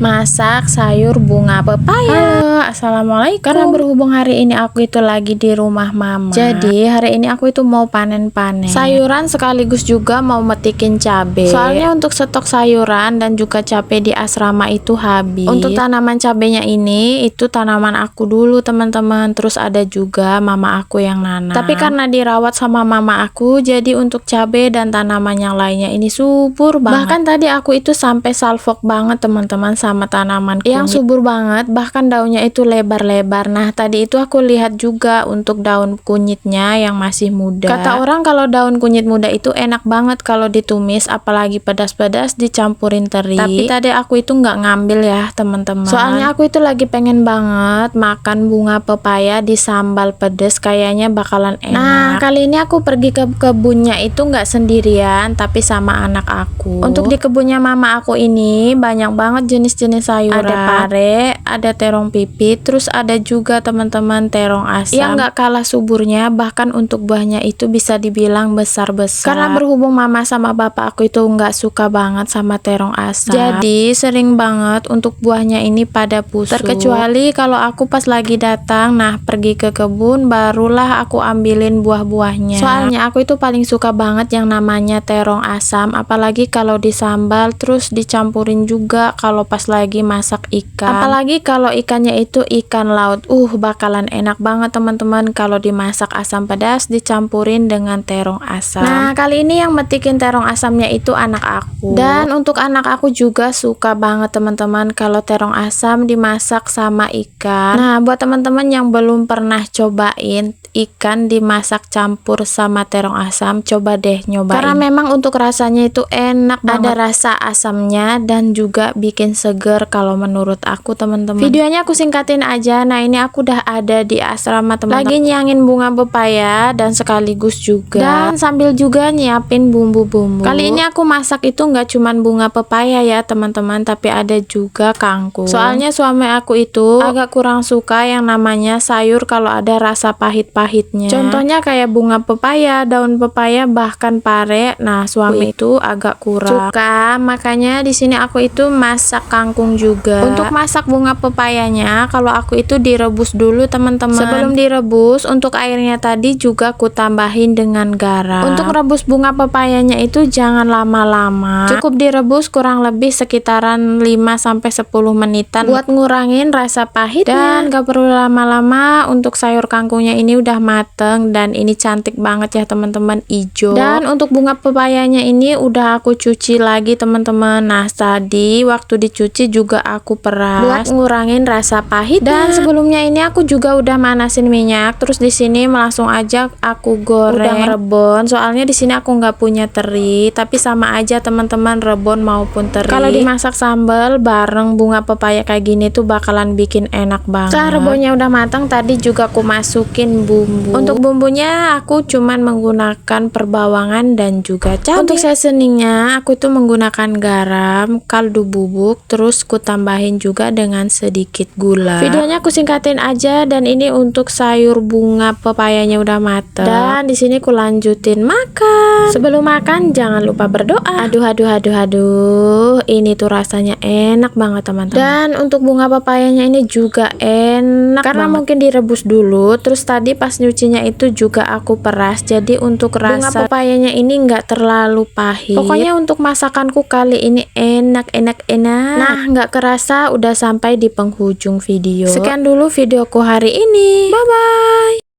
Masak sayur bunga pepaya. Halo, assalamualaikum. Karena berhubung hari ini aku itu lagi di rumah mama, jadi hari ini aku itu mau panen-panen sayuran sekaligus juga mau metikin cabe. Soalnya untuk stok sayuran dan juga cabe di asrama itu habis. Untuk tanaman cabenya ini itu tanaman aku dulu teman-teman. Terus ada juga mama aku yang nanam. Tapi karena dirawat sama mama aku, jadi untuk cabe dan tanaman yang lainnya ini subur banget. Bahkan tadi aku itu sampai salfok banget teman-teman sama tanaman kunyit yang subur banget, bahkan daunnya itu lebar-lebar. Nah tadi itu aku lihat juga untuk daun kunyitnya yang masih muda. Kata orang kalau daun kunyit muda itu enak banget kalau ditumis, apalagi pedas-pedas dicampurin teri. Tapi tadi aku itu nggak ngambil ya teman-teman, soalnya aku itu lagi pengen banget makan bunga pepaya di sambal pedes, kayaknya bakalan enak. Nah kali ini aku pergi ke kebunnya itu nggak sendirian, tapi sama anak aku. Untuk di kebunnya mama aku ini banyak banget jenis sayuran. Ada pare, ada terong pipit, terus ada juga teman-teman terong asam yang nggak kalah suburnya, bahkan untuk buahnya itu bisa dibilang besar-besar. Karena berhubung mama sama bapak aku itu nggak suka banget sama terong asam, jadi sering banget untuk buahnya ini pada busuk. Terkecuali kalau aku pas lagi datang, nah pergi ke kebun barulah aku ambilin buah-buahnya. Soalnya aku itu paling suka banget yang namanya terong asam, apalagi kalau disambal terus dicampurin juga kalau pas lagi masak ikan, apalagi kalau ikannya itu ikan laut, bakalan enak banget teman-teman kalau dimasak asam pedas dicampurin dengan terong asam. Nah kali ini yang metikin terong asamnya itu anak aku, dan untuk anak aku juga suka banget teman-teman kalau terong asam dimasak sama ikan. Nah buat teman-teman yang belum pernah cobain ikan dimasak campur sama terong asam, coba deh nyobain, karena memang untuk rasanya itu enak banget. Ada rasa asamnya dan juga bikin seger kalau menurut aku teman-teman. Videonya aku singkatin aja. Nah ini aku udah ada di asrama teman-teman, lagi nyiangin bunga pepaya dan sekaligus juga dan sambil juga nyiapin bumbu-bumbu. Kali ini aku masak itu nggak cuman bunga pepaya ya teman-teman, tapi ada juga kangkung. Soalnya suami aku itu agak kurang suka yang namanya sayur kalau ada rasa pahit-pahitnya. Contohnya kayak bunga pepaya, daun pepaya, bahkan pare. Nah suami itu agak kurang suka, makanya di sini aku itu masak kangkung juga. Untuk masak bunga pepayanya, kalau aku itu direbus dulu teman-teman. Sebelum direbus, untuk airnya tadi juga aku tambahin dengan garam. Untuk rebus bunga pepayanya itu jangan lama-lama, cukup direbus kurang lebih sekitaran 5-10 menitan buat ngurangin rasa pahitnya. Dan gak perlu lama-lama. Untuk sayur kangkungnya ini udah mateng dan ini cantik banget ya teman-teman, hijau. Dan untuk bunga pepayanya ini udah aku cuci lagi teman-teman. Nah tadi waktu dicuci juga aku peras buat ngurangin rasa pahit. Dan sebelumnya ini aku juga udah manasin minyak, terus di sini langsung aja aku goreng. Udah rebon, soalnya di sini aku nggak punya teri, tapi sama aja teman-teman rebon maupun teri. Kalau dimasak sambal bareng bunga pepaya kayak gini tuh bakalan bikin enak banget. Setelah rebonnya udah matang, tadi juga aku masukin bumbu. Untuk bumbunya aku cuman menggunakan perbawangan dan juga cabai. Untuk seasoningnya aku tuh menggunakan garam, kaldu bubuk, terus ku tambahin juga dengan sedikit gula. Videonya aku singkatin aja. Dan ini untuk sayur bunga pepayanya udah mateng, dan di sini ku lanjutin makan. Sebelum makan jangan lupa berdoa. Aduh, ini tuh rasanya enak banget teman-teman. Dan untuk bunga pepayanya ini juga enak karena banget. Mungkin direbus dulu, terus tadi pas nyucinya itu juga aku peras, jadi untuk rasa bunga pepayanya ini nggak terlalu pahit. Pokoknya untuk masakanku kali ini enak. Nah nggak kerasa udah sampai di penghujung video. Sekian dulu videoku hari ini, bye bye.